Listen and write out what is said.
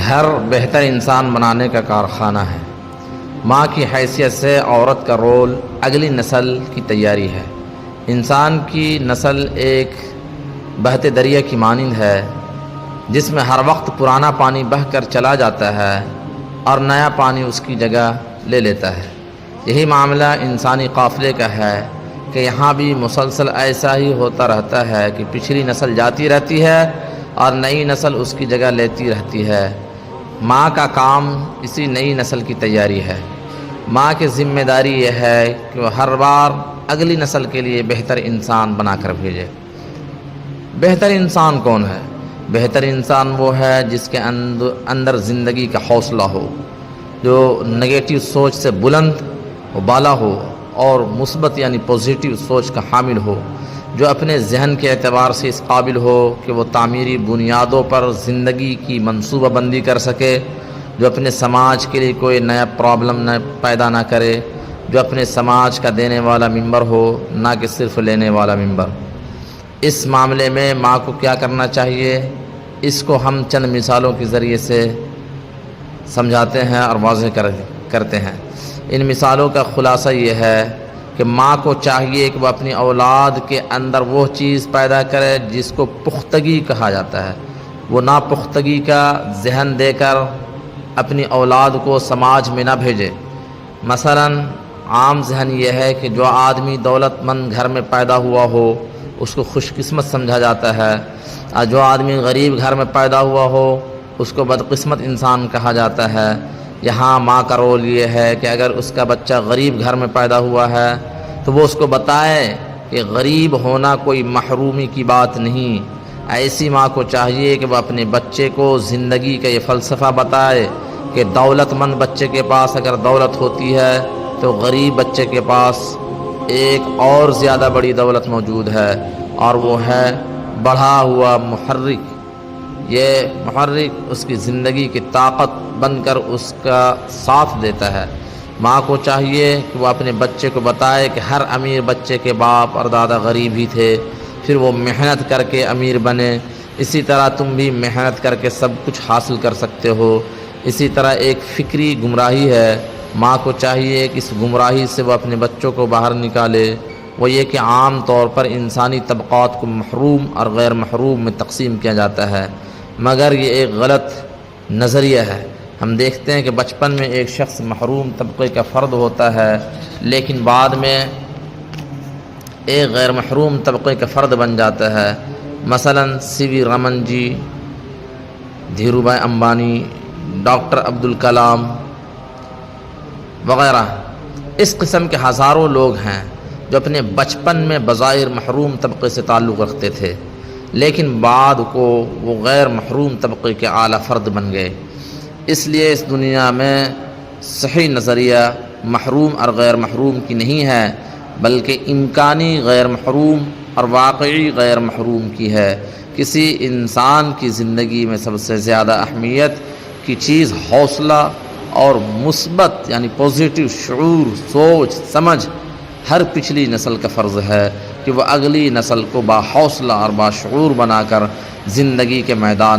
گھر بہتر انسان بنانے کا کارخانہ ہے۔ ماں کی حیثیت سے عورت کا رول اگلی نسل کی تیاری ہے۔ انسان کی نسل ایک بہتے دریا کی مانند ہے جس میں ہر وقت پرانا پانی بہہ کر چلا جاتا ہے اور نیا پانی اس کی جگہ لے لیتا ہے۔ یہی معاملہ انسانی قافلے کا ہے کہ یہاں بھی مسلسل ایسا ہی ہوتا رہتا ہے کہ پچھلی نسل جاتی رہتی ہے اور نئی نسل اس کی جگہ لیتی رہتی ہے۔ ماں کا کام اسی نئی نسل کی تیاری ہے۔ ماں کی ذمہ داری یہ ہے کہ وہ ہر بار اگلی نسل کے لیے بہتر انسان بنا کر بھیجے۔ بہتر انسان کون ہے؟ بہتر انسان وہ ہے جس کے اندر زندگی کا حوصلہ ہو، جو نگیٹو سوچ سے بلند و بالا ہو اور مثبت یعنی پازیٹیو سوچ کا حامل ہو، جو اپنے ذہن کے اعتبار سے اس قابل ہو کہ وہ تعمیری بنیادوں پر زندگی کی منصوبہ بندی کر سکے، جو اپنے سماج کے لیے کوئی نیا پرابلم پیدا نہ کرے، جو اپنے سماج کا دینے والا ممبر ہو نہ کہ صرف لینے والا ممبر۔ اس معاملے میں ماں کو کیا کرنا چاہیے، اس کو ہم چند مثالوں کے ذریعے سے سمجھاتے ہیں اور واضح کرتے ہیں۔ ان مثالوں کا خلاصہ یہ ہے کہ ماں کو چاہیے کہ وہ اپنی اولاد کے اندر وہ چیز پیدا کرے جس کو پختگی کہا جاتا ہے۔ وہ ناپختگی کا ذہن دے کر اپنی اولاد کو سماج میں نہ بھیجے۔ مثلا عام ذہن یہ ہے کہ جو آدمی دولت مند گھر میں پیدا ہوا ہو اس کو خوش قسمت سمجھا جاتا ہے، اور جو آدمی غریب گھر میں پیدا ہوا ہو اس کو بدقسمت انسان کہا جاتا ہے۔ یہاں ماں کا رول یہ ہے کہ اگر اس کا بچہ غریب گھر میں پیدا ہوا ہے تو وہ اس کو بتائے کہ غریب ہونا کوئی محرومی کی بات نہیں۔ ایسی ماں کو چاہیے کہ وہ اپنے بچے کو زندگی کا یہ فلسفہ بتائے کہ دولت مند بچے کے پاس اگر دولت ہوتی ہے تو غریب بچے کے پاس ایک اور زیادہ بڑی دولت موجود ہے، اور وہ ہے بڑھا ہوا محرک۔ یہ محرک اس کی زندگی کی طاقت بن کر اس کا ساتھ دیتا ہے۔ ماں کو چاہیے کہ وہ اپنے بچے کو بتائے کہ ہر امیر بچے کے باپ اور دادا غریب ہی تھے، پھر وہ محنت کر کے امیر بنے۔ اسی طرح تم بھی محنت کر کے سب کچھ حاصل کر سکتے ہو۔ اسی طرح ایک فکری گمراہی ہے، ماں کو چاہیے کہ اس گمراہی سے وہ اپنے بچوں کو باہر نکالے۔ وہ یہ کہ عام طور پر انسانی طبقات کو محروم اور غیر محروم میں تقسیم کیا جاتا ہے، مگر یہ ایک غلط نظریہ ہے۔ ہم دیکھتے ہیں کہ بچپن میں ایک شخص محروم طبقے کا فرد ہوتا ہے، لیکن بعد میں ایک غیر محروم طبقے کا فرد بن جاتا ہے۔ مثلا سی وی رمن جی، دھیرو بھائی امبانی، ڈاکٹر عبدالکلام وغیرہ۔ اس قسم کے ہزاروں لوگ ہیں جو اپنے بچپن میں بظاہر محروم طبقے سے تعلق رکھتے تھے، لیکن بعد کو وہ غیر محروم طبقے کے اعلیٰ فرد بن گئے۔ اس لیے اس دنیا میں صحیح نظریہ محروم اور غیر محروم کی نہیں ہے، بلکہ امکانی غیر محروم اور واقعی غیر محروم کی ہے۔ کسی انسان کی زندگی میں سب سے زیادہ اہمیت کی چیز حوصلہ اور مثبت یعنی پازیٹیو شعور، سوچ، سمجھ۔ ہر پچھلی نسل کا فرض ہے کہ وہ اگلی نسل کو باحوصلہ اور باشعور بنا کر زندگی کے میدان